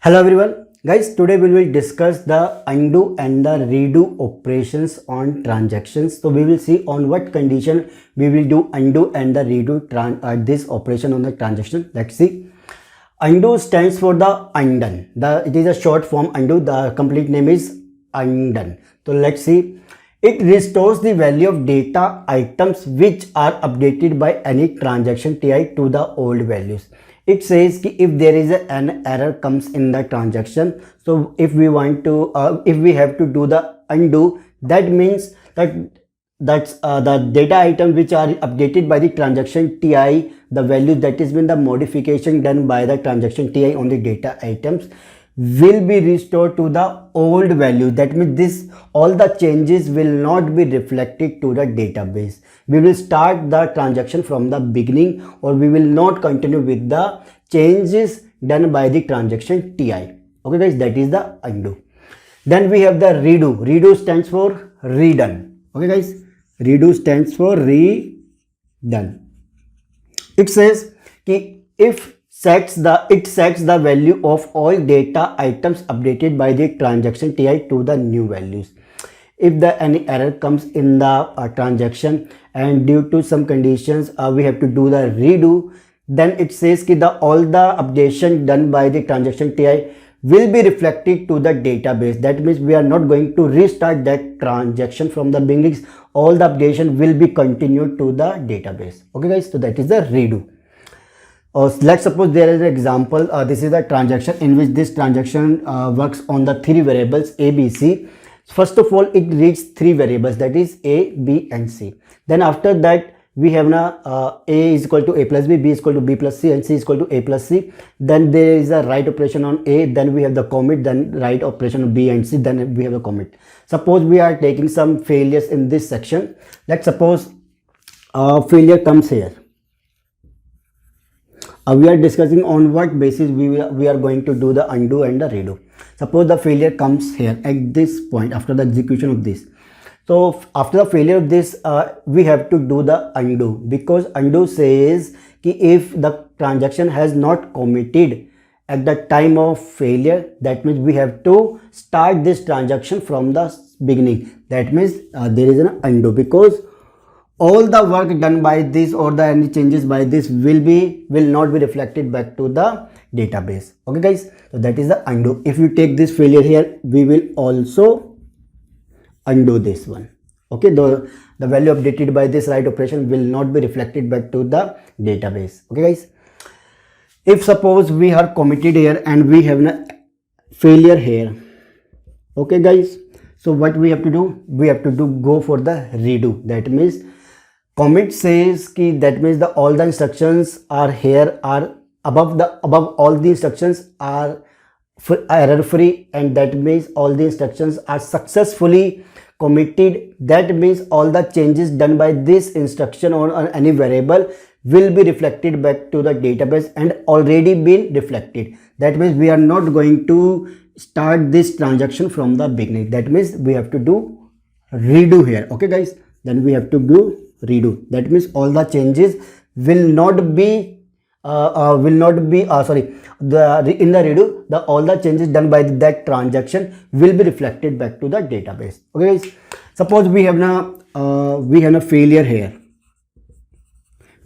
Hello everyone, guys. Today we will discuss the undo and the redo operations on transactions. So we will see on what condition we will do undo and the redo this operation on the transaction. Let's see. Undo stands for the undone. It is a short form undo. The complete name is undone. So let's see. It restores the value of data items which are updated by any transaction TI to the old values. It says कि if there is an error comes in the transaction, so if we want to if we have to do the undo, that means that the data items which are updated by the transaction TI, the value that is been the modification done by the transaction TI on the data items will be restored to the old value. That means this all the changes will not be reflected to the database. We will start the transaction from the beginning, or we will not continue with the changes done by the transaction TI. Okay guys, that is the undo. Then we have the redo. Redo stands for redone. Okay guys, redo stands for redone. It says कि if it sets the value of all data items updated by the transaction TI to the new values. If any error comes in the transaction and due to some conditions we have to do the redo, then it says that all the updation done by the transaction TI will be reflected to the database. That means we are not going to restart that transaction from the beginning. All the updation will be continued to the database. Okay guys, so that is the redo. Let's suppose there is an example. This is a transaction in which this transaction works on the three variables A, B, C. First of all, it reads three variables, that is A, B and C. Then after that we have A is equal to A plus B, B is equal to B plus C and C is equal to A plus C. Then there is a write operation on A, then we have the commit, then write operation on B and C, then we have the commit. Suppose we are taking some failures in this section. Let's suppose failure comes here. We are discussing on what basis we are going to do the undo and the redo. Suppose the failure comes here at this point after the execution of this. So after the failure of this, we have to do the undo, because undo says कि if the transaction has not committed at the time of failure, that means we have to start this transaction from the beginning. That means there is an undo, because all the work done by this or the any changes by this will not be reflected back to the database. Okay guys, so that is the undo. If you take this failure here, we will also undo this one. Okay, the value updated by this write operation will not be reflected back to the database. Okay guys, if suppose we are committed here and we have a failure here. Okay guys, so what we have to do? We have to go for the redo. That means commit says कि that means all the instructions are here are above all the instructions are error free, and that means all the instructions are successfully committed. That means all the changes done by this instruction on any variable will be reflected back to the database and already been reflected. That means we are not going to start this transaction from the beginning. That means we have to do redo here. Okay guys, then we have to do redo. That means all the changes will not be in the redo, all the changes done by that transaction will be reflected back to the database. Okay guys, suppose we have a failure here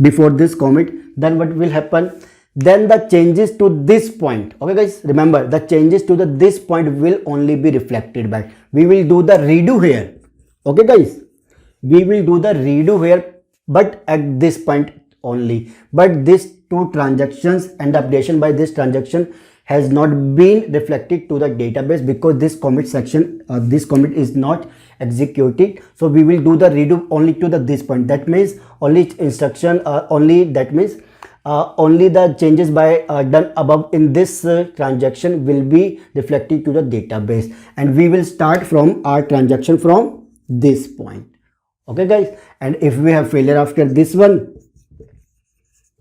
before this commit. Then what will happen? Then the changes to this point, okay guys, remember the changes to this point will only be reflected back. We will do the redo here. Okay guys, we will do the redo here, but at this point only. But these two transactions and the updation by this transaction has not been reflected to the database, because this commit section, this commit is not executed. So we will do the redo only to this point. That means only instruction only the changes by done above in this transaction will be reflected to the database, and we will start from our transaction from this point. Okay guys, and if we have failure after this one,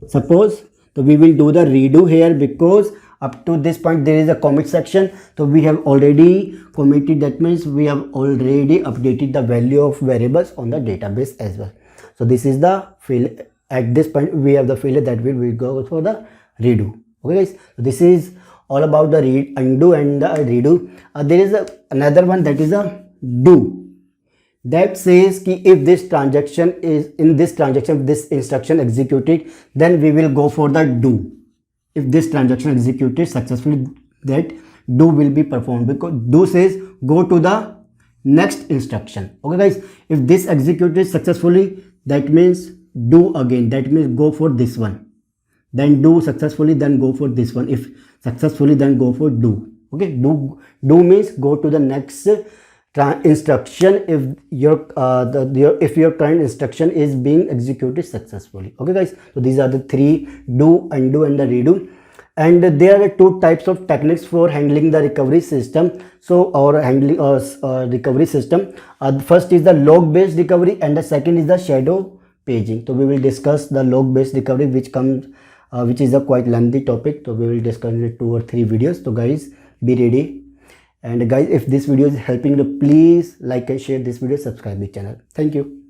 suppose, so we will do the redo here, because up to this point there is a commit section. So we have already committed, that means we have already updated the value of variables on the database as well. So this is the failure. At this point we have the failure, that will we go for the redo. Okay guys, so this is all about the undo and the redo. There is another one, that is a do. That says ki if this transaction is in this transaction, this instruction executed, then we will go for the do. If this transaction executed successfully, that do will be performed, because do says go to the next instruction. Okay guys, if this executed successfully, that means do again, that means go for this one, then do successfully, then go for this one. If successfully, then go for do. Okay, do means go to the next instruction if your if your current instruction is being executed successfully. Okay guys, so these are the three: do, undo and the redo. And there are two types of techniques for handling the recovery system, so or handling recovery system. First is the log based recovery and the second is the shadow paging. So we will discuss the log based recovery, which is a quite lengthy topic, so we will discuss in 2 or 3 videos. So guys, be ready. And guys, if this video is helping you, please like and share this video, subscribe the channel. Thank you.